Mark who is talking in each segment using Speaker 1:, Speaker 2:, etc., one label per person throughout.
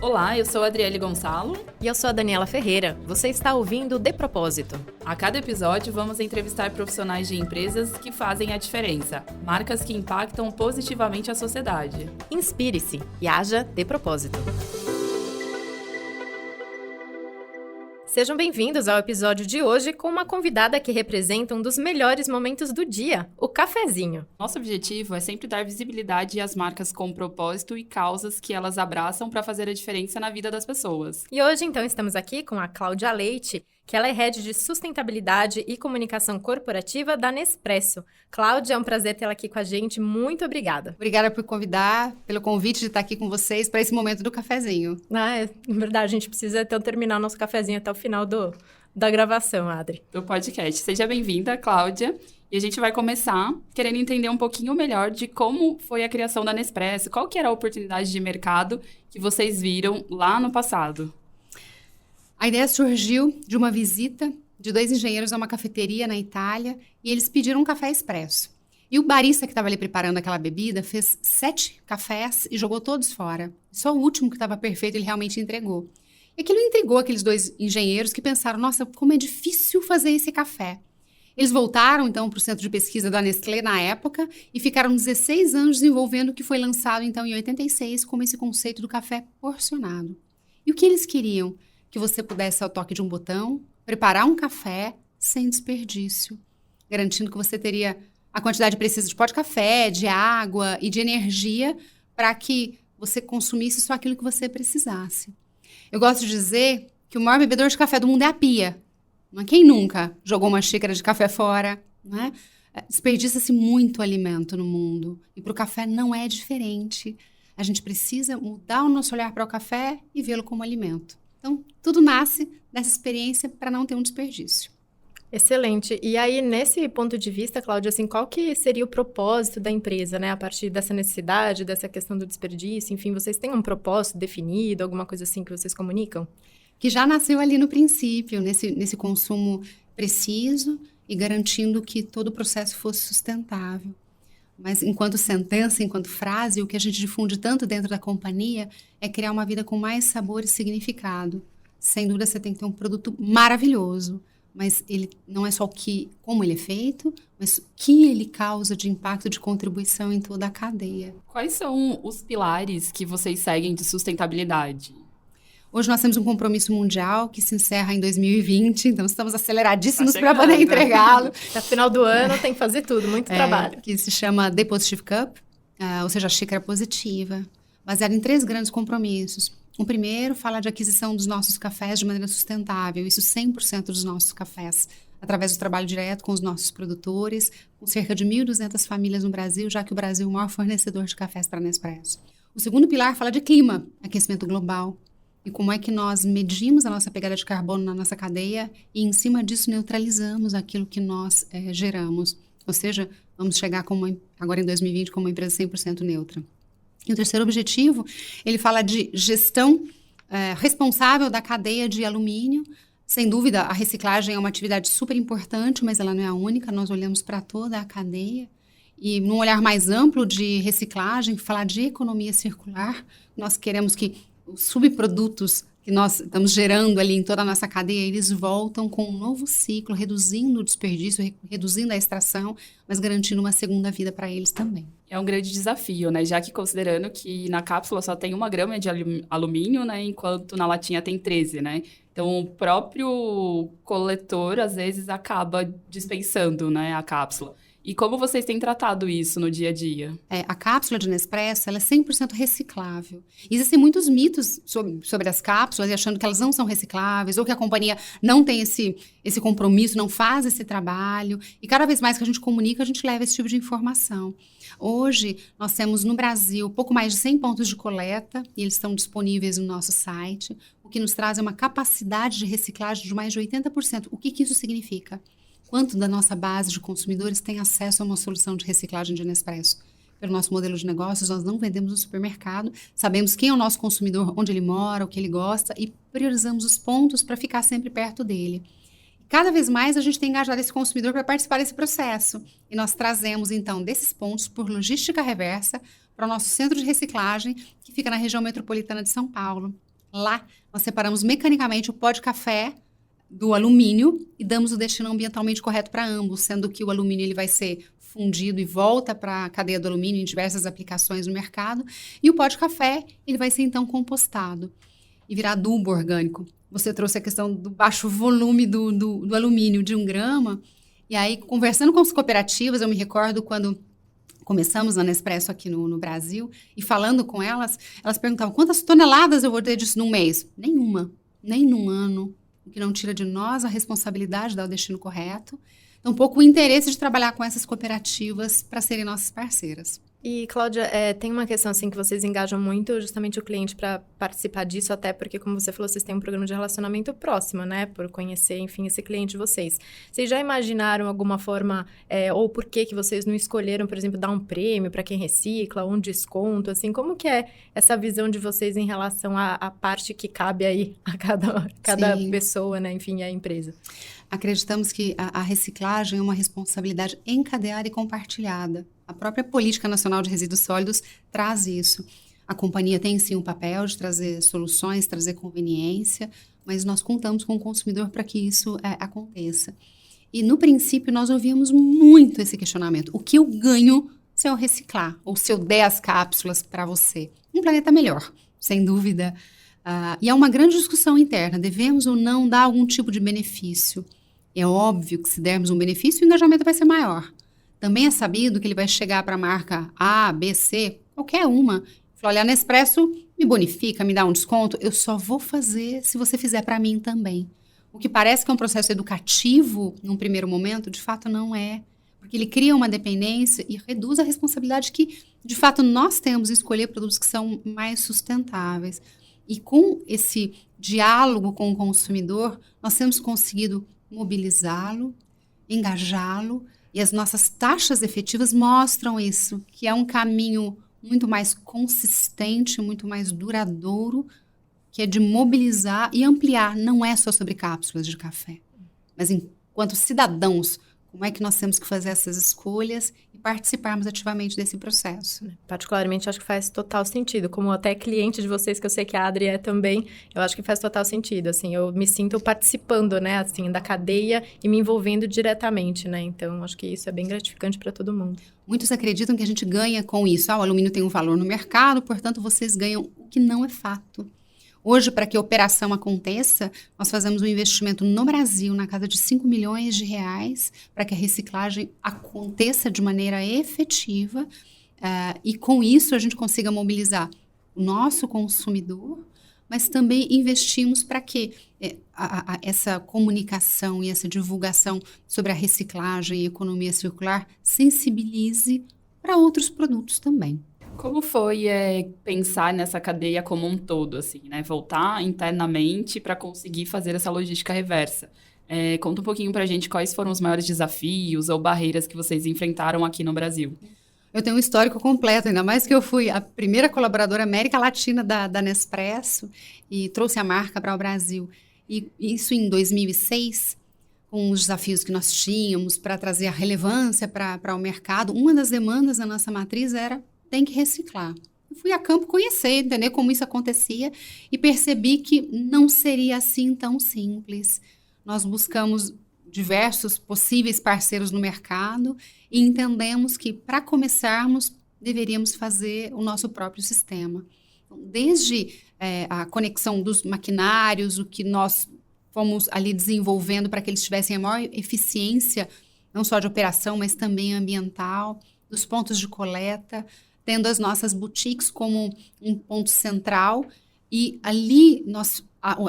Speaker 1: Olá, eu sou a Adriele Gonçalo.
Speaker 2: E eu sou a Daniela Ferreira. Você está ouvindo De Propósito.
Speaker 1: A cada episódio, vamos entrevistar profissionais de empresas que fazem a diferença, marcas que impactam positivamente a sociedade.
Speaker 2: Inspire-se e haja de propósito. Sejam bem-vindos ao episódio de hoje com uma convidada que representa um dos melhores momentos do dia, o cafezinho.
Speaker 1: Nosso objetivo é sempre dar visibilidade às marcas com propósito e causas que elas abraçam para fazer a diferença na vida das pessoas.
Speaker 2: E hoje, então, estamos aqui com a Cláudia Leite, que ela é Head de Sustentabilidade e Comunicação Corporativa da Nespresso. Cláudia, é um prazer tê-la aqui com a gente. Muito obrigada.
Speaker 3: Obrigada por convidar, pelo convite de estar aqui com vocês para esse momento do cafezinho.
Speaker 2: Em verdade, a gente precisa então terminar o nosso cafezinho até o final da gravação, Adri.
Speaker 1: Do podcast. Seja bem-vinda, Cláudia. E a gente vai começar querendo entender um pouquinho melhor de como foi a criação da Nespresso, qual que era a oportunidade de mercado que vocês viram lá no passado.
Speaker 3: A ideia surgiu de uma visita de 2 engenheiros a uma cafeteria na Itália e eles pediram um café expresso. E o barista que estava ali preparando aquela bebida fez 7 cafés e jogou todos fora. Só o último que estava perfeito ele realmente entregou. E aquilo intrigou aqueles 2 engenheiros que pensaram, nossa, como é difícil fazer esse café. Eles voltaram então para o centro de pesquisa da Nestlé na época e ficaram 16 anos desenvolvendo o que foi lançado então em 86 como esse conceito do café porcionado. E o que eles queriam? Que você pudesse, ao toque de um botão, preparar um café sem desperdício, garantindo que você teria a quantidade precisa de pó de café, de água e de energia para que você consumisse só aquilo que você precisasse. Eu gosto de dizer que o maior bebedor de café do mundo é a pia. Quem nunca jogou uma xícara de café fora? Não é? Desperdiça-se muito alimento no mundo e para o café não é diferente. A gente precisa mudar o nosso olhar para o café e vê-lo como alimento. Então, tudo nasce dessa experiência para não ter um desperdício.
Speaker 2: Excelente. E aí, nesse ponto de vista, Cláudia, assim, qual que seria o propósito da empresa, né? A partir dessa necessidade, dessa questão do desperdício, enfim, vocês têm um propósito definido, alguma coisa assim que vocês comunicam?
Speaker 3: Que já nasceu ali no princípio, nesse consumo preciso e garantindo que todo o processo fosse sustentável. Mas enquanto sentença, enquanto frase, o que a gente difunde tanto dentro da companhia é criar uma vida com mais sabor e significado. Sem dúvida, você tem que ter um produto maravilhoso, mas ele não é só como ele é feito, mas o que ele causa de impacto, de contribuição em toda a cadeia.
Speaker 1: Quais são os pilares que vocês seguem de sustentabilidade?
Speaker 3: Hoje nós temos um compromisso mundial que se encerra em 2020, então estamos aceleradíssimos para poder entregá-lo.
Speaker 2: Até o final do ano tem que fazer tudo, muito trabalho.
Speaker 3: Que se chama The Positive Cup, ou seja, a xícara positiva, baseado em 3 grandes compromissos. O primeiro fala de aquisição dos nossos cafés de maneira sustentável, isso 100% dos nossos cafés, através do trabalho direto com os nossos produtores, com cerca de 1.200 famílias no Brasil, já que o Brasil é o maior fornecedor de cafés para a Nespresso. O segundo pilar fala de clima, aquecimento global, e como é que nós medimos a nossa pegada de carbono na nossa cadeia e, em cima disso, neutralizamos aquilo que nós geramos. Ou seja, vamos chegar agora em 2020 como uma empresa 100% neutra. E o terceiro objetivo, ele fala de gestão responsável da cadeia de alumínio. Sem dúvida, a reciclagem é uma atividade super importante, mas ela não é a única. Nós olhamos para toda a cadeia. E num olhar mais amplo de reciclagem, falar de economia circular, nós queremos que os subprodutos que nós estamos gerando ali em toda a nossa cadeia, eles voltam com um novo ciclo, reduzindo o desperdício, reduzindo a extração, mas garantindo uma segunda vida para eles também.
Speaker 1: É um grande desafio, né? Já que considerando que na cápsula só tem 1 grama de alumínio, né? Enquanto na latinha tem 13, né? Então, o próprio coletor, às vezes, acaba dispensando, né, a cápsula. E como vocês têm tratado isso no dia a dia?
Speaker 3: A cápsula de Nespresso, ela é 100% reciclável. Existem muitos mitos sobre as cápsulas, achando que elas não são recicláveis, ou que a companhia não tem esse compromisso, não faz esse trabalho. E cada vez mais que a gente comunica, a gente leva esse tipo de informação. Hoje, nós temos no Brasil pouco mais de 100 pontos de coleta, e eles estão disponíveis no nosso site, o que nos traz uma capacidade de reciclagem de mais de 80%. O que isso significa? Quanto da nossa base de consumidores tem acesso a uma solução de reciclagem de Nespresso? Pelo nosso modelo de negócios, nós não vendemos no supermercado, sabemos quem é o nosso consumidor, onde ele mora, o que ele gosta e priorizamos os pontos para ficar sempre perto dele. Cada vez mais a gente tem engajado esse consumidor para participar desse processo. E nós trazemos, então, desses pontos por logística reversa para o nosso centro de reciclagem, que fica na região metropolitana de São Paulo. Lá, nós separamos mecanicamente o pó de café do alumínio e damos o destino ambientalmente correto para ambos, sendo que o alumínio ele vai ser fundido e volta para a cadeia do alumínio em diversas aplicações no mercado, e o pó de café ele vai ser então compostado e virar adubo orgânico. Você trouxe a questão do baixo volume do alumínio de 1 grama, e aí conversando com as cooperativas, eu me recordo quando começamos na Nespresso aqui no Brasil, e falando com elas perguntavam quantas toneladas eu vou ter disso num mês? Nenhuma, nem num ano, o que não tira de nós a responsabilidade de dar o destino correto. Então, um pouco o interesse de trabalhar com essas cooperativas para serem nossas parceiras.
Speaker 2: E, Cláudia, tem uma questão assim que vocês engajam muito justamente o cliente para participar disso, até porque, como você falou, vocês têm um programa de relacionamento próximo, né? Por conhecer, enfim, esse cliente de vocês. Vocês já imaginaram alguma forma, ou por que vocês não escolheram, por exemplo, dar um prêmio para quem recicla, um desconto, assim? Como que é essa visão de vocês em relação à parte que cabe aí a cada pessoa, né? Enfim, a empresa?
Speaker 3: Acreditamos que a reciclagem é uma responsabilidade encadeada e compartilhada. A própria Política Nacional de Resíduos Sólidos traz isso. A companhia tem sim um papel de trazer soluções, trazer conveniência, mas nós contamos com o consumidor para que isso aconteça. E no princípio nós ouvíamos muito esse questionamento. O que eu ganho se eu reciclar? Ou se eu der as cápsulas para você? Um planeta melhor, sem dúvida. E é uma grande discussão interna. Devemos ou não dar algum tipo de benefício? É óbvio que se dermos um benefício, o engajamento vai ser maior. Também é sabido que ele vai chegar para a marca A, B, C, qualquer uma. Falar, olha, a Nespresso me bonifica, me dá um desconto. Eu só vou fazer se você fizer para mim também. O que parece que é um processo educativo, num primeiro momento, de fato não é. Porque ele cria uma dependência e reduz a responsabilidade que, de fato, nós temos de escolher produtos que são mais sustentáveis. E com esse diálogo com o consumidor, nós temos conseguido mobilizá-lo, engajá-lo, e as nossas taxas efetivas mostram isso, que é um caminho muito mais consistente, muito mais duradouro, que é de mobilizar e ampliar. Não é só sobre cápsulas de café, mas enquanto cidadãos, como é que nós temos que fazer essas escolhas e participarmos ativamente desse processo.
Speaker 2: Particularmente, acho que faz total sentido. Como até cliente de vocês, que eu sei que a Adri é também, eu acho que faz total sentido. Assim, eu me sinto participando, né, assim, da cadeia e me envolvendo diretamente, né? Então, acho que isso é bem gratificante para todo mundo.
Speaker 3: Muitos acreditam que a gente ganha com isso. O alumínio tem um valor no mercado, portanto, vocês ganham, o que não é fato. Hoje, para que a operação aconteça, nós fazemos um investimento no Brasil na casa de 5 milhões de reais para que a reciclagem aconteça de maneira efetiva e com isso a gente consiga mobilizar o nosso consumidor, mas também investimos para que essa comunicação e essa divulgação sobre a reciclagem e economia circular sensibilize para outros produtos também.
Speaker 1: Como foi pensar nessa cadeia como um todo, assim, né? Voltar internamente para conseguir fazer essa logística reversa. Conta um pouquinho para a gente quais foram os maiores desafios ou barreiras que vocês enfrentaram aqui no Brasil.
Speaker 3: Eu tenho um histórico completo, ainda mais que eu fui a primeira colaboradora América Latina da Nespresso e trouxe a marca para o Brasil. E isso em 2006, com os desafios que nós tínhamos para trazer a relevância para o mercado. Uma das demandas da nossa matriz era tem que reciclar. Eu fui a campo conhecer, entender como isso acontecia e percebi que não seria assim tão simples. Nós buscamos diversos possíveis parceiros no mercado e entendemos que, para começarmos, deveríamos fazer o nosso próprio sistema. Então, desde a conexão dos maquinários, o que nós fomos ali desenvolvendo para que eles tivessem a maior eficiência, não só de operação, mas também ambiental, dos pontos de coleta, tendo as nossas boutiques como um ponto central. E ali,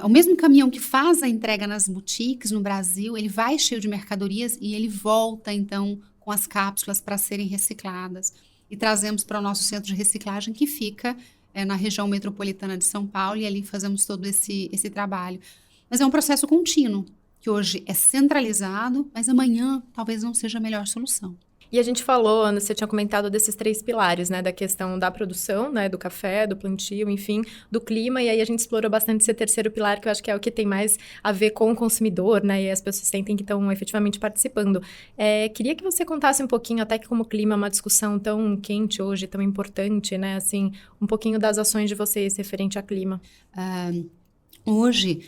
Speaker 3: o mesmo caminhão que faz a entrega nas boutiques no Brasil, ele vai cheio de mercadorias e ele volta, então, com as cápsulas para serem recicladas. E trazemos para o nosso centro de reciclagem, que fica na região metropolitana de São Paulo, e ali fazemos todo esse trabalho. Mas é um processo contínuo, que hoje é centralizado, mas amanhã talvez não seja a melhor solução.
Speaker 2: E a gente falou, Ana, você tinha comentado desses 3 pilares, né? Da questão da produção, né? Do café, do plantio, enfim, do clima. E aí a gente explorou bastante esse terceiro pilar, que eu acho que é o que tem mais a ver com o consumidor, né? E as pessoas sentem que estão efetivamente participando. Queria que você contasse um pouquinho, até que como o clima é uma discussão tão quente hoje, tão importante, né? Assim, um pouquinho das ações de vocês referente a clima.
Speaker 3: Hoje,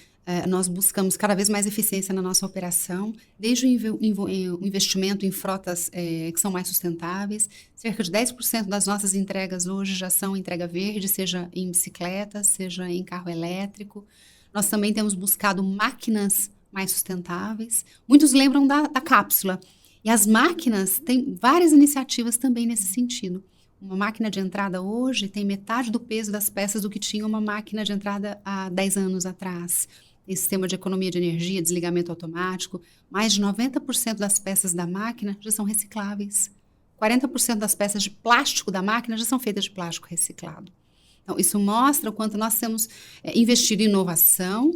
Speaker 3: nós buscamos cada vez mais eficiência na nossa operação, desde o investimento em frotas que são mais sustentáveis. Cerca de 10% das nossas entregas hoje já são entrega verde, seja em bicicleta, seja em carro elétrico. Nós também temos buscado máquinas mais sustentáveis. Muitos lembram da cápsula. E as máquinas têm várias iniciativas também nesse sentido. Uma máquina de entrada hoje tem metade do peso das peças do que tinha uma máquina de entrada há 10 anos atrás. Tem sistema de economia de energia, desligamento automático. Mais de 90% das peças da máquina já são recicláveis. 40% das peças de plástico da máquina já são feitas de plástico reciclado. Então, isso mostra o quanto nós temos investido em inovação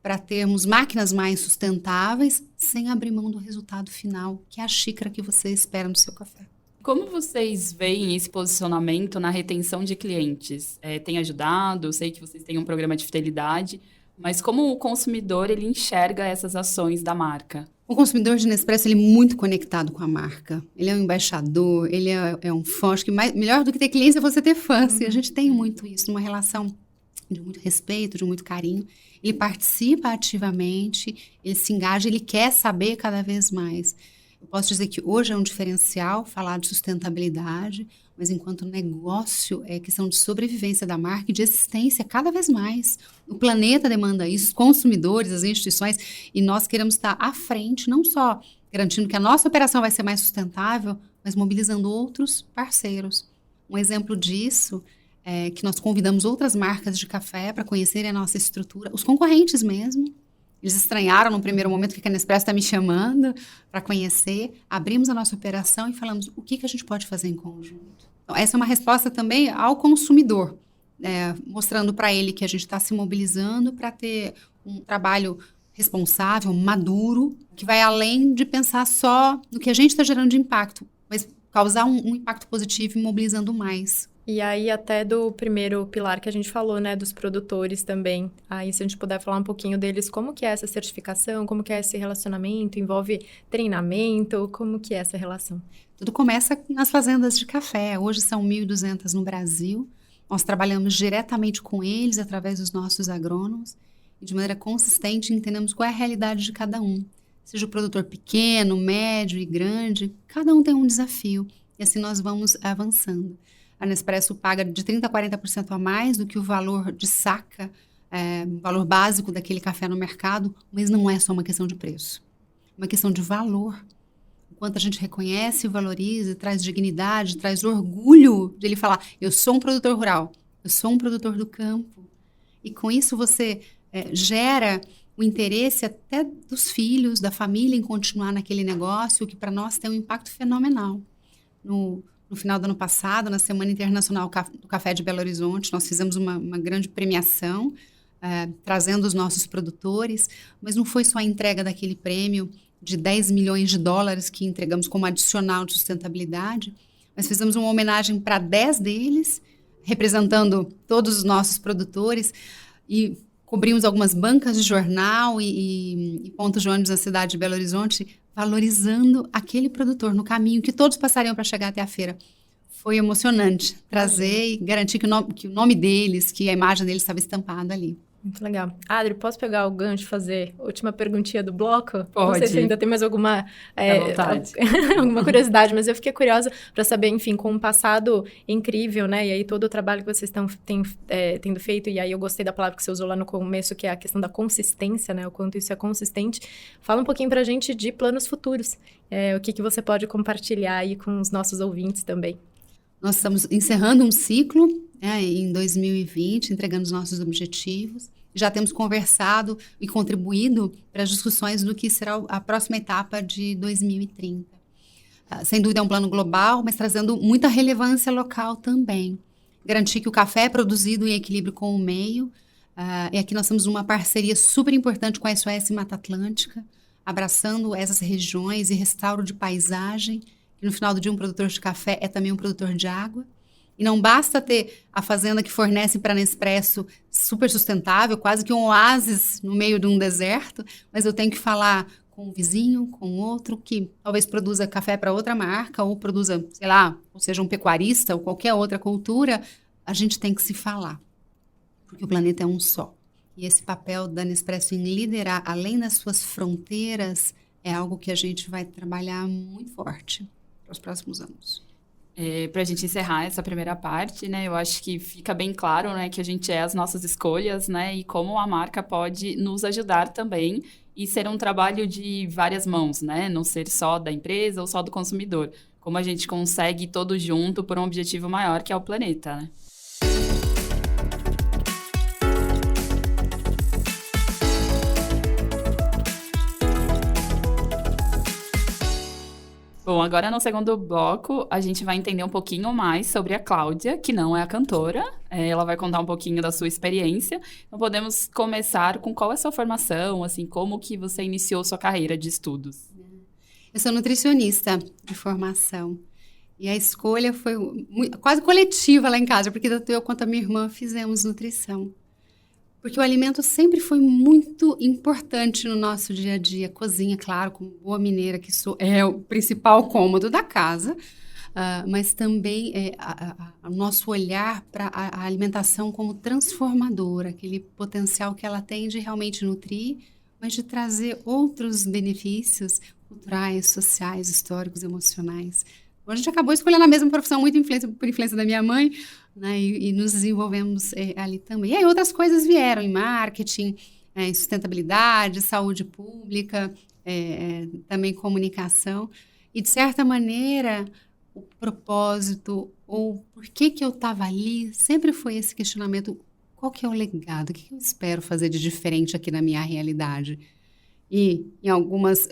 Speaker 3: para termos máquinas mais sustentáveis sem abrir mão do resultado final, que é a xícara que você espera no seu café.
Speaker 1: Como vocês veem esse posicionamento na retenção de clientes? Tem ajudado? Eu sei que vocês têm um programa de fidelidade, mas como o consumidor ele enxerga essas ações da marca?
Speaker 3: O consumidor de Nespresso ele é muito conectado com a marca. Ele é um embaixador, ele é um fã. Acho que melhor do que ter clientes é você ter fãs. E a gente tem muito isso, uma relação de muito respeito, de muito carinho. Ele participa ativamente, ele se engaja, ele quer saber cada vez mais. Eu posso dizer que hoje é um diferencial falar de sustentabilidade, mas enquanto negócio é questão de sobrevivência da marca e de existência cada vez mais. O planeta demanda isso, os consumidores, as instituições, e nós queremos estar à frente, não só garantindo que a nossa operação vai ser mais sustentável, mas mobilizando outros parceiros. Um exemplo disso é que nós convidamos outras marcas de café para conhecerem a nossa estrutura, os concorrentes mesmo. Eles estranharam no primeiro momento que a Nespresso está me chamando para conhecer. Abrimos a nossa operação e falamos o que a gente pode fazer em conjunto. Então, essa é uma resposta também ao consumidor, mostrando para ele que a gente está se mobilizando para ter um trabalho responsável, maduro, que vai além de pensar só no que a gente está gerando de impacto, mas causar um impacto positivo e mobilizando mais.
Speaker 2: E aí, até do primeiro pilar que a gente falou, né, dos produtores também. Aí, se a gente puder falar um pouquinho deles, como que é essa certificação, como que é esse relacionamento, envolve treinamento, como que é essa relação?
Speaker 3: Tudo começa nas fazendas de café. Hoje são 1.200 no Brasil. Nós trabalhamos diretamente com eles, através dos nossos agrônomos, e de maneira consistente entendemos qual é a realidade de cada um. Seja o produtor pequeno, médio e grande, cada um tem um desafio, e assim nós vamos avançando. A Nespresso paga de 30% a 40% a mais do que o valor de saca, o valor básico daquele café no mercado, mas não é só uma questão de preço. É uma questão de valor. O quanto a gente reconhece, valoriza, traz dignidade, traz orgulho de ele falar, eu sou um produtor rural, eu sou um produtor do campo. E com isso você gera o interesse até dos filhos, da família em continuar naquele negócio, que para nós tem um impacto fenomenal. No final do ano passado, na Semana Internacional do Café de Belo Horizonte, nós fizemos uma grande premiação, trazendo os nossos produtores, mas não foi só a entrega daquele prêmio de 10 milhões de dólares que entregamos como adicional de sustentabilidade, mas fizemos uma homenagem para 10 deles, representando todos os nossos produtores, e cobrimos algumas bancas de jornal e pontos de ônibus na cidade de Belo Horizonte, valorizando aquele produtor no caminho que todos passariam para chegar até a feira. Foi emocionante trazer e garantir que o nome deles, que a imagem deles estava estampada ali.
Speaker 2: Muito legal. Adri, posso pegar o gancho e fazer a última perguntinha do bloco?
Speaker 1: Pode.
Speaker 2: Não sei se ainda tem mais alguma
Speaker 1: vontade.
Speaker 2: alguma curiosidade, mas eu fiquei curiosa para saber, enfim, com um passado incrível, né? E aí todo o trabalho que vocês tendo feito, e aí eu gostei da palavra que você usou lá no começo, que é a questão da consistência, né? O quanto isso é consistente. Fala um pouquinho para a gente de planos futuros. O que você pode compartilhar aí com os nossos ouvintes também.
Speaker 3: Nós estamos encerrando um ciclo em 2020, entregando os nossos objetivos. Já temos conversado e contribuído para as discussões do que será a próxima etapa de 2030. Sem dúvida é um plano global, mas trazendo muita relevância local também. Garantir que o café é produzido em equilíbrio com o meio. E aqui nós temos uma parceria super importante com a SOS Mata Atlântica, abraçando essas regiões e restauro de paisagem, que no final do dia um produtor de café é também um produtor de água. E não basta ter a fazenda que fornece para a Nespresso super sustentável, quase que um oásis no meio de um deserto, mas eu tenho que falar com um vizinho, com outro, que talvez produza café para outra marca, ou produza, sei lá, ou seja, um pecuarista, ou qualquer outra cultura. A gente tem que se falar, porque o planeta é um só. E esse papel da Nespresso em liderar além das suas fronteiras é algo que a gente vai trabalhar muito forte para os próximos anos.
Speaker 1: Para a gente encerrar essa primeira parte, né, eu acho que fica bem claro, né, que a gente é as nossas escolhas, né, e como a marca pode nos ajudar também e ser um trabalho de várias mãos, né, não ser só da empresa ou só do consumidor. Como a gente consegue todos junto por um objetivo maior, que é o planeta, né? Bom, agora no segundo bloco, a gente vai entender um pouquinho mais sobre a Cláudia, que não é a cantora. Ela vai contar um pouquinho da sua experiência. Então, podemos começar com qual é a sua formação, assim, como que você iniciou sua carreira de estudos?
Speaker 3: Eu sou nutricionista de formação. E a escolha foi quase coletiva lá em casa, porque tanto eu quanto a minha irmã fizemos nutrição. Porque o alimento sempre foi muito importante no nosso dia a dia. Cozinha, claro, como boa mineira que sou, é o principal cômodo da casa, mas também o nosso olhar para a alimentação como transformadora, aquele potencial que ela tem de realmente nutrir, mas de trazer outros benefícios culturais, sociais, históricos, emocionais. A gente acabou escolhendo a mesma profissão, muito por influência da minha mãe, né, e nos desenvolvemos ali também. E aí outras coisas vieram em marketing, em sustentabilidade, saúde pública, também comunicação. E, de certa maneira, o propósito, ou por que eu estava ali, sempre foi esse questionamento: qual que é o legado? O que eu espero fazer de diferente aqui na minha realidade? E em algumas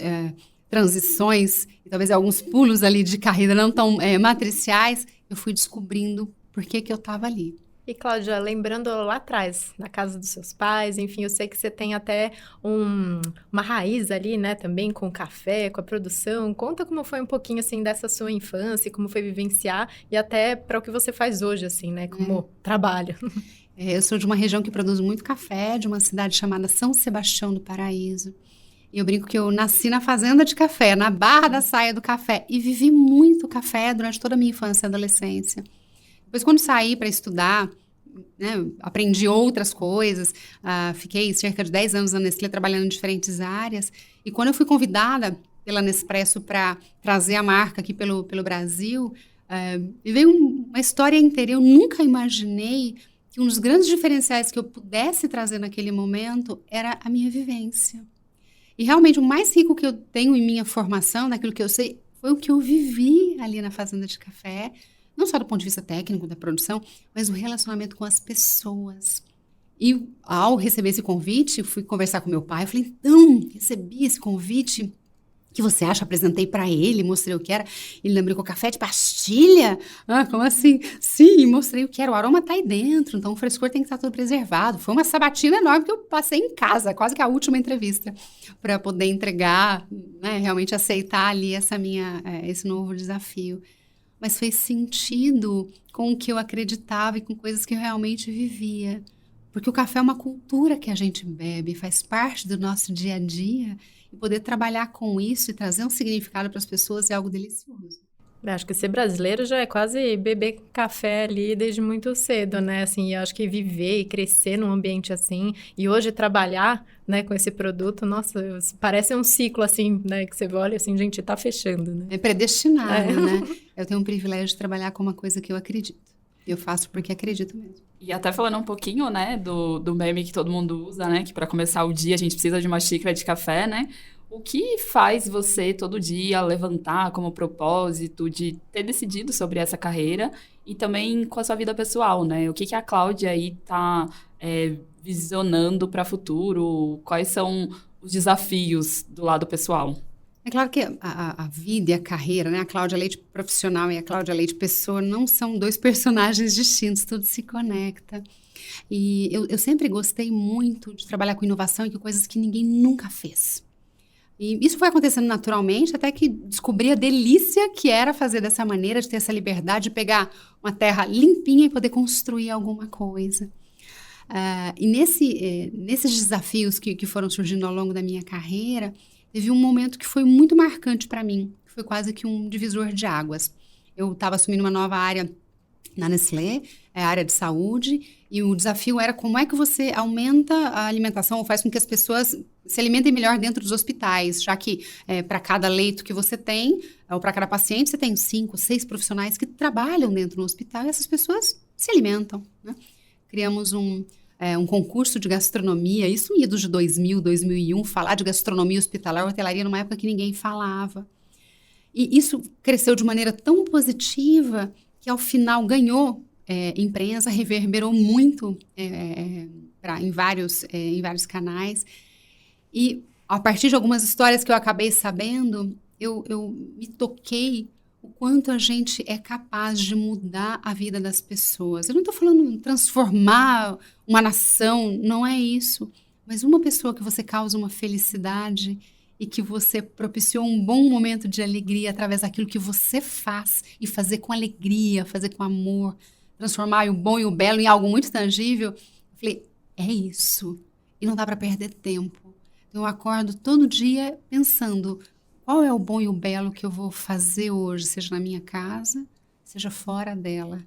Speaker 3: transições, e talvez alguns pulos ali de carreira não tão matriciais, eu fui descobrindo por que eu estava ali.
Speaker 2: E, Cláudia, lembrando lá atrás, na casa dos seus pais, enfim, eu sei que você tem até uma raiz ali, né, também com o café, com a produção. Conta como foi um pouquinho, assim, dessa sua infância, como foi vivenciar e até para o que você faz hoje, assim, né, como trabalho.
Speaker 3: Eu sou de uma região que produz muito café, de uma cidade chamada São Sebastião do Paraíso. E eu brinco que eu nasci na fazenda de café, na Barra da Saia do Café, e vivi muito café durante toda a minha infância e adolescência. Depois, quando saí para estudar, né, aprendi outras coisas, fiquei cerca de 10 anos na Nestlé trabalhando em diferentes áreas, e quando eu fui convidada pela Nespresso para trazer a marca aqui pelo Brasil, me veio uma história inteira. Eu nunca imaginei que um dos grandes diferenciais que eu pudesse trazer naquele momento era a minha vivência. E realmente o mais rico que eu tenho em minha formação, naquilo que eu sei, foi o que eu vivi ali na fazenda de café, não só do ponto de vista técnico da produção, mas o relacionamento com as pessoas. E ao receber esse convite, fui conversar com meu pai, eu falei: então, recebi esse convite, o que você acha? Apresentei para ele, mostrei o que era. Ele lembrou com café de pastilha? Como assim? Sim, mostrei o que era. O aroma está aí dentro, então o frescor tem que estar todo preservado. Foi uma sabatina enorme que eu passei em casa, quase que a última entrevista, para poder entregar, né, realmente aceitar ali esse novo desafio. Mas fez sentido com o que eu acreditava e com coisas que eu realmente vivia. Porque o café é uma cultura que a gente bebe, faz parte do nosso dia a dia. E poder trabalhar com isso e trazer um significado para as pessoas é algo delicioso.
Speaker 2: Eu acho que ser brasileiro já é quase beber café ali desde muito cedo, né? Assim, eu acho que viver e crescer num ambiente assim, e hoje trabalhar, né, com esse produto, nossa, parece um ciclo assim, né, que você olha assim, gente, tá fechando, né?
Speaker 3: É predestinado, né? Eu tenho um privilégio de trabalhar com uma coisa que eu acredito. Eu faço porque acredito mesmo.
Speaker 1: E até falando um pouquinho, né, do meme que todo mundo usa, né, que para começar o dia a gente precisa de uma xícara de café, né? O que faz você todo dia levantar como propósito de ter decidido sobre essa carreira e também com a sua vida pessoal, né? O que a Cláudia aí tá visionando para o futuro? Quais são os desafios do lado pessoal?
Speaker 3: É claro que a vida e a carreira, né? A Cláudia Leite profissional e a Cláudia Leite pessoa não são dois personagens distintos, tudo se conecta. E eu sempre gostei muito de trabalhar com inovação e com coisas que ninguém nunca fez. E isso foi acontecendo naturalmente, até que descobri a delícia que era fazer dessa maneira, de ter essa liberdade de pegar uma terra limpinha e poder construir alguma coisa. E nesses desafios que foram surgindo ao longo da minha carreira, teve um momento que foi muito marcante para mim, que foi quase que um divisor de águas. Eu estava assumindo uma nova área na Nestlé, a área de saúde, e o desafio era como é que você aumenta a alimentação ou faz com que as pessoas se alimentem melhor dentro dos hospitais, já que para cada leito que você tem, ou para cada paciente, você tem 5, 6 profissionais que trabalham dentro do hospital e essas pessoas se alimentam, né? Criamos um concurso de gastronomia, isso em idos de 2000, 2001, falar de gastronomia hospitalar, hotelaria, numa época que ninguém falava. E isso cresceu de maneira tão positiva que, ao final, ganhou imprensa, reverberou muito em vários canais. E, a partir de algumas histórias que eu acabei sabendo, eu me toquei o quanto a gente é capaz de mudar a vida das pessoas. Eu não estou falando em transformar uma nação, não é isso. Mas uma pessoa que você causa uma felicidade e que você propiciou um bom momento de alegria através daquilo que você faz, e fazer com alegria, fazer com amor, transformar o bom e o belo em algo muito tangível. Eu falei, é isso. E não dá para perder tempo. Então, eu acordo todo dia pensando, qual é o bom e o belo que eu vou fazer hoje, seja na minha casa, seja fora dela.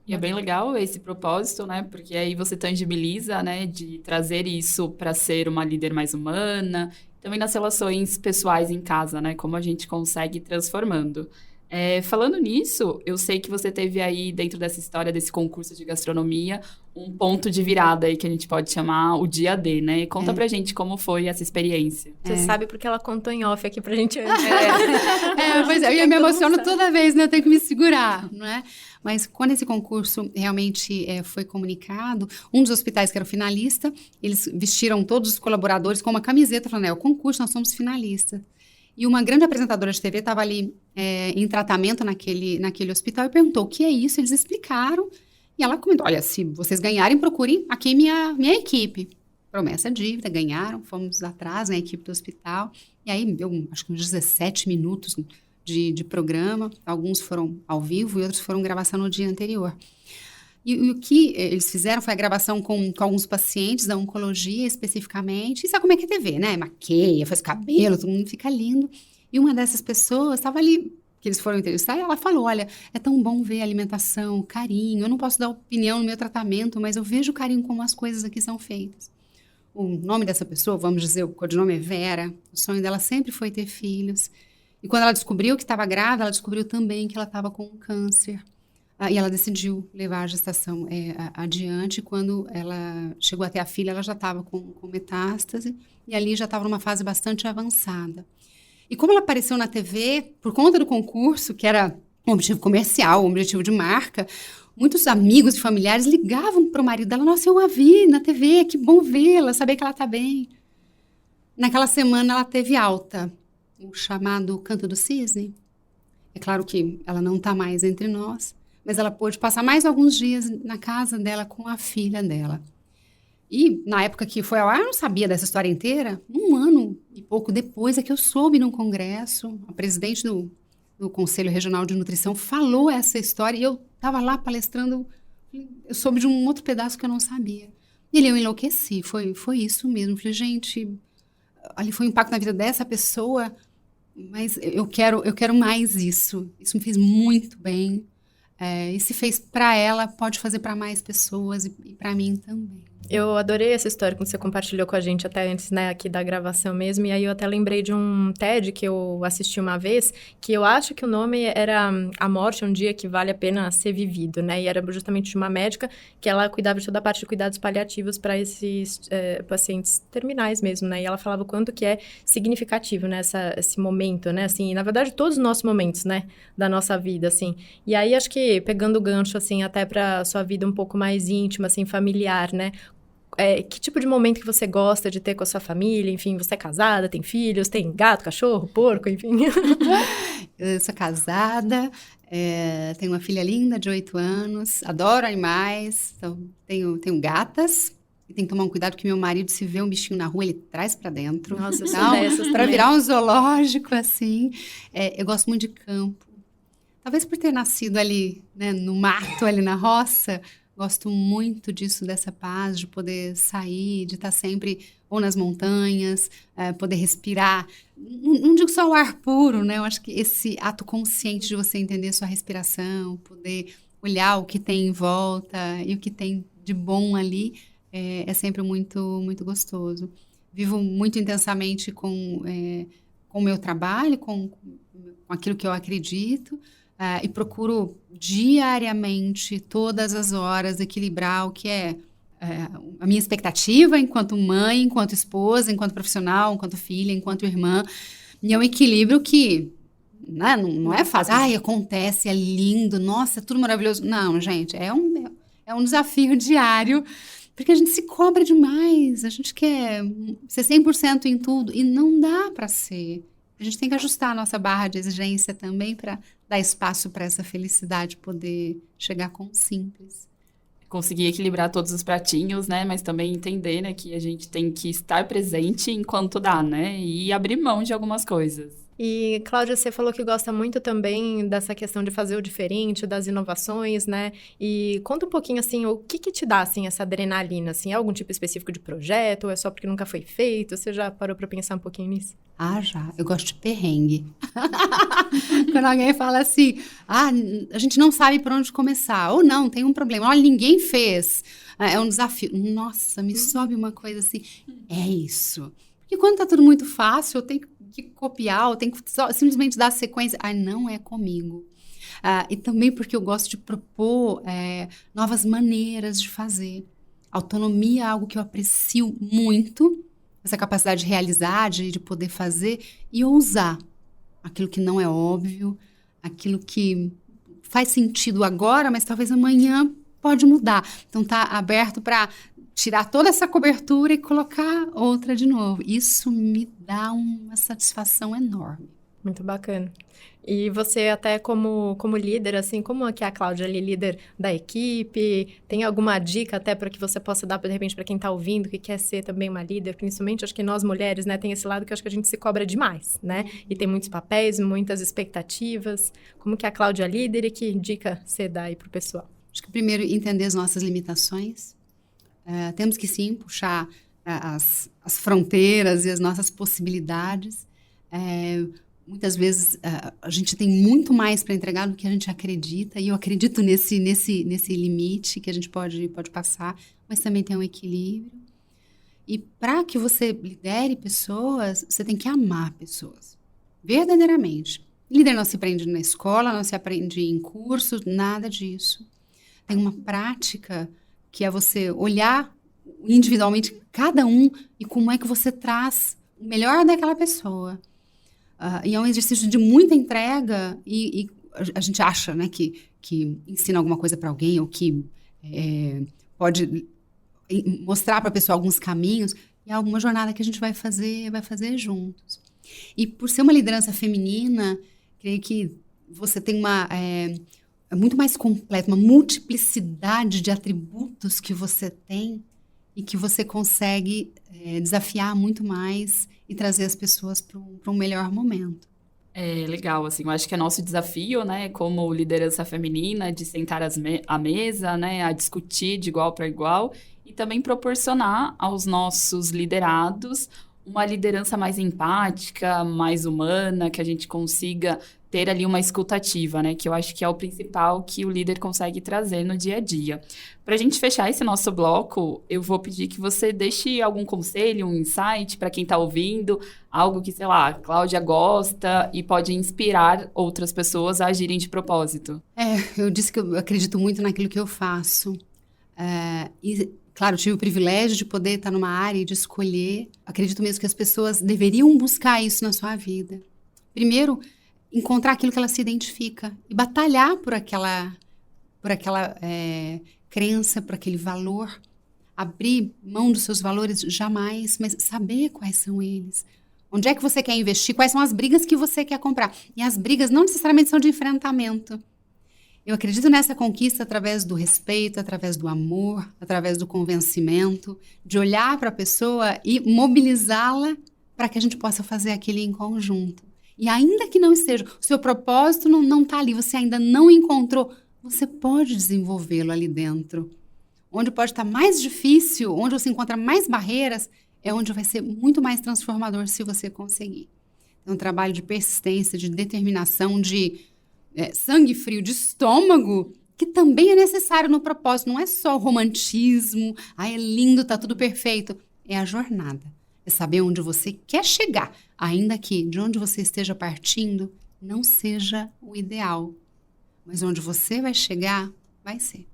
Speaker 1: E é bem legal esse propósito, né? Porque aí você tangibiliza, né? De trazer isso para ser uma líder mais humana. Também nas relações pessoais em casa, né? Como a gente consegue ir transformando. Falando nisso, eu sei que você teve aí, dentro dessa história, desse concurso de gastronomia, um ponto de virada aí que a gente pode chamar o dia D, né? Conta pra gente como foi essa experiência.
Speaker 2: Você sabe porque ela contou em off aqui pra gente antes.
Speaker 3: Pois é, eu me emociono toda vez, né? Eu tenho que me segurar, não é? Mas quando esse concurso realmente foi comunicado, um dos hospitais que era o finalista, eles vestiram todos os colaboradores com uma camiseta, falando, o concurso, nós somos finalistas. E uma grande apresentadora de TV estava ali em tratamento naquele hospital e perguntou o que é isso. Eles explicaram. E ela comentou, olha, se vocês ganharem, procurem aqui minha equipe. Promessa, dívida, ganharam, fomos atrás, a equipe do hospital. E aí deu, acho que uns 17 minutos de programa. Alguns foram ao vivo e outros foram gravação no dia anterior. E o que eles fizeram foi a gravação com alguns pacientes da oncologia, especificamente. E sabe como é que é TV, né? Maqueia, faz cabelo, todo mundo fica lindo. E uma dessas pessoas estava ali, que eles foram entrevistar, e ela falou, olha, é tão bom ver a alimentação, carinho. Eu não posso dar opinião no meu tratamento, mas eu vejo o carinho como as coisas aqui são feitas. O nome dessa pessoa, vamos dizer, o codinome é Vera. O sonho dela sempre foi ter filhos. E quando ela descobriu que estava grávida, ela descobriu também que ela estava com um câncer. E ela decidiu levar a gestação adiante. Quando ela chegou até a filha, ela já estava com metástase. E ali já estava numa fase bastante avançada. E como ela apareceu na TV, por conta do concurso, que era um objetivo comercial, um objetivo de marca, muitos amigos e familiares ligavam para o marido dela. Nossa, eu a vi na TV, que bom vê-la, saber que ela está bem. Naquela semana, ela teve alta, o chamado canto do cisne. É claro que ela não está mais entre nós, mas ela pôde passar mais alguns dias na casa dela com a filha dela. E, na época que foi ao ar, eu não sabia dessa história inteira. Um ano e pouco depois é que eu soube num congresso, a presidente do Conselho Regional de Nutrição falou essa história e eu estava lá palestrando, eu soube de um outro pedaço que eu não sabia. E eu enlouqueci, foi isso mesmo. Falei, gente, ali foi um impacto na vida dessa pessoa, mas eu quero mais isso. Isso me fez muito bem. E se fez para ela, pode fazer para mais pessoas e para mim também.
Speaker 2: Eu adorei essa história que você compartilhou com a gente até antes, né, aqui da gravação mesmo. E aí eu até lembrei de um TED que eu assisti uma vez, que eu acho que o nome era A Morte é um Dia que Vale a Pena Ser Vivido, né? E era justamente de uma médica que ela cuidava de toda a parte de cuidados paliativos para esses pacientes terminais mesmo, né? E ela falava o quanto que é significativo, né, esse momento, né? Assim, na verdade, todos os nossos momentos, né, da nossa vida, assim. E aí, acho que pegando o gancho, assim, até para sua vida um pouco mais íntima, assim, familiar, né? Que tipo de momento que você gosta de ter com a sua família? Enfim, você é casada, tem filhos, tem gato, cachorro, porco, enfim.
Speaker 3: Eu sou casada, tenho uma filha linda de 8 anos, adoro animais, então tenho gatas, E tem que tomar um cuidado, porque meu marido, se vê um bichinho na rua, ele traz pra dentro.
Speaker 2: Nossa, eu sou
Speaker 3: Então,
Speaker 2: dessas
Speaker 3: pra
Speaker 2: também.
Speaker 3: virar um zoológico, assim. Eu gosto muito de campo. Talvez por ter nascido ali, né, no mato, ali na roça, gosto muito disso, dessa paz, de poder sair, de estar sempre ou nas montanhas, poder respirar. Não digo só o ar puro, né? Eu acho que esse ato consciente de você entender sua respiração, poder olhar o que tem em volta e o que tem de bom ali, é sempre muito, muito gostoso. Vivo muito intensamente com o meu trabalho, com aquilo que eu acredito, e procuro diariamente, todas as horas, equilibrar o que é a minha expectativa enquanto mãe, enquanto esposa, enquanto profissional, enquanto filha, enquanto irmã. E é um equilíbrio que, né, não é fácil. Ai, acontece, é lindo, nossa, é tudo maravilhoso. Não, gente, é um desafio diário, porque a gente se cobra demais, a gente quer ser 100% em tudo, e não dá para ser. A gente tem que ajustar a nossa barra de exigência também para dar espaço para essa felicidade poder chegar com o simples.
Speaker 1: Conseguir equilibrar todos os pratinhos, né? Mas também entender, né, que a gente tem que estar presente enquanto dá, né? E abrir mão de algumas coisas.
Speaker 2: E, Cláudia, você falou que gosta muito também dessa questão de fazer o diferente, das inovações, né? E conta um pouquinho, assim, o que te dá, assim, essa adrenalina, assim? É algum tipo específico de projeto ou é só porque nunca foi feito? Você já parou para pensar um pouquinho nisso?
Speaker 3: Ah, já. Eu gosto de perrengue. Quando alguém fala assim, a gente não sabe por onde começar. Ou não, tem um problema. Olha, ninguém fez. É um desafio. Nossa, me sobe uma coisa assim. É isso. Porque quando tá tudo muito fácil, eu tenho que copiar, eu tenho que simplesmente dar sequência. Não é comigo. E também porque eu gosto de propor novas maneiras de fazer. Autonomia é algo que eu aprecio muito. Essa capacidade de realizar, de poder fazer e ousar aquilo que não é óbvio, aquilo que faz sentido agora, mas talvez amanhã pode mudar. Então, tá aberto para tirar toda essa cobertura e colocar outra de novo. Isso me dá uma satisfação enorme.
Speaker 2: Muito bacana. E você até como líder, assim, como é que é a Cláudia ali, líder da equipe? Tem alguma dica até para que você possa dar, de repente, para quem está ouvindo, que quer ser também uma líder? Principalmente, acho que nós mulheres, né, tem esse lado que eu acho que a gente se cobra demais, né? E tem muitos papéis, muitas expectativas. Como que é a Cláudia é líder e que dica você dá aí para o pessoal?
Speaker 3: Acho que primeiro entender as nossas limitações. Temos que sim puxar as fronteiras e as nossas possibilidades. Muitas vezes a gente tem muito mais para entregar do que a gente acredita, e eu acredito nesse limite que a gente pode passar, mas também tem um equilíbrio. E para que você lidere pessoas, você tem que amar pessoas, verdadeiramente. Líder não se aprende na escola, não se aprende em curso, nada disso. Tem uma prática que é você olhar individualmente cada um e como é que você traz o melhor daquela pessoa. E é um exercício de muita entrega e a gente acha, né, que ensina alguma coisa para alguém ou que pode mostrar para a pessoa alguns caminhos, e é alguma jornada que a gente vai fazer juntos. E por ser uma liderança feminina, creio que você tem é muito mais completa, uma multiplicidade de atributos que você tem e que você consegue desafiar muito mais e trazer as pessoas para um melhor momento.
Speaker 1: É legal, assim, eu acho que é nosso desafio, né, como liderança feminina, de sentar à mesa, né, a discutir de igual para igual e também proporcionar aos nossos liderados uma liderança mais empática, mais humana, que a gente consiga ter ali uma escutativa, né? Que eu acho que é o principal que o líder consegue trazer no dia a dia. Para a gente fechar esse nosso bloco, eu vou pedir que você deixe algum conselho, um insight para quem está ouvindo, algo que, sei lá, a Cláudia gosta e pode inspirar outras pessoas a agirem de propósito.
Speaker 3: Eu disse que eu acredito muito naquilo que eu faço. E, claro, eu tive o privilégio de poder estar numa área e de escolher. Acredito mesmo que as pessoas deveriam buscar isso na sua vida. Primeiro, encontrar aquilo que ela se identifica e batalhar por aquela crença, por aquele valor. Abrir mão dos seus valores jamais, mas saber quais são eles. Onde é que você quer investir? Quais são as brigas que você quer comprar? E as brigas não necessariamente são de enfrentamento. Eu acredito nessa conquista através do respeito, através do amor, através do convencimento, de olhar para a pessoa e mobilizá-la para que a gente possa fazer aquilo em conjunto. E ainda que não esteja, o seu propósito não está ali, você ainda não encontrou, você pode desenvolvê-lo ali dentro. Onde pode estar mais difícil, onde você encontra mais barreiras, é onde vai ser muito mais transformador se você conseguir. É um trabalho de persistência, de determinação, de sangue frio, de estômago, que também é necessário no propósito. Não é só o romantismo, é lindo, tá tudo perfeito. É a jornada. É saber onde você quer chegar, ainda que de onde você esteja partindo não seja o ideal. Mas onde você vai chegar, vai ser.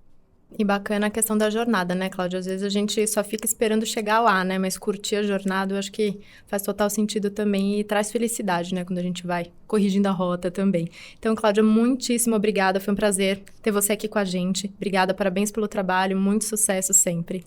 Speaker 2: E bacana a questão da jornada, né, Cláudia? Às vezes a gente só fica esperando chegar lá, né? Mas curtir a jornada, eu acho que faz total sentido também e traz felicidade, né? Quando a gente vai corrigindo a rota também. Então, Cláudia, muitíssimo obrigada. Foi um prazer ter você aqui com a gente. Obrigada, parabéns pelo trabalho. Muito sucesso sempre.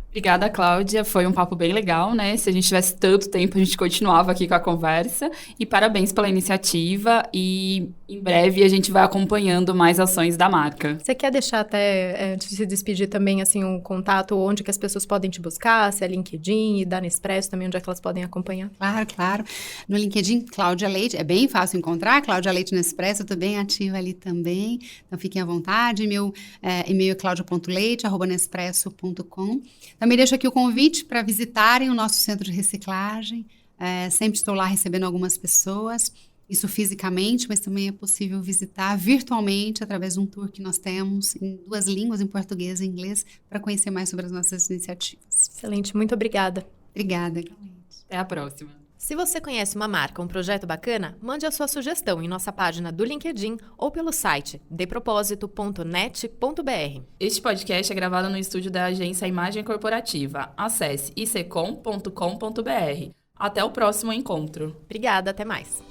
Speaker 1: Obrigada, Cláudia. Foi um papo bem legal, né? Se a gente tivesse tanto tempo, a gente continuava aqui com a conversa. E parabéns pela iniciativa. E em breve a gente vai acompanhando mais ações da marca.
Speaker 2: Você quer deixar até, antes de se despedir também, assim, um contato onde que as pessoas podem te buscar? Se é LinkedIn e da Nespresso também, onde é que elas podem acompanhar?
Speaker 3: Claro. No LinkedIn, Cláudia Leite. É bem fácil encontrar. Cláudia Leite Nespresso. Eu estou bem ativa ali também. Então, fiquem à vontade. Meu e-mail é claudia.leite@nespresso.com. Também deixo aqui o convite para visitarem o nosso centro de reciclagem. Sempre estou lá recebendo algumas pessoas, isso fisicamente, mas também é possível visitar virtualmente através de um tour que nós temos em 2 línguas, em português e inglês, para conhecer mais sobre as nossas iniciativas.
Speaker 2: Excelente, muito obrigada.
Speaker 3: Obrigada, Cláudia.
Speaker 1: Até a próxima.
Speaker 4: Se você conhece uma marca, um projeto bacana, mande a sua sugestão em nossa página do LinkedIn ou pelo site depropósito.net.br.
Speaker 1: Este podcast é gravado no estúdio da agência Imagem Corporativa. Acesse icom.com.br. Até o próximo encontro.
Speaker 4: Obrigada, até mais.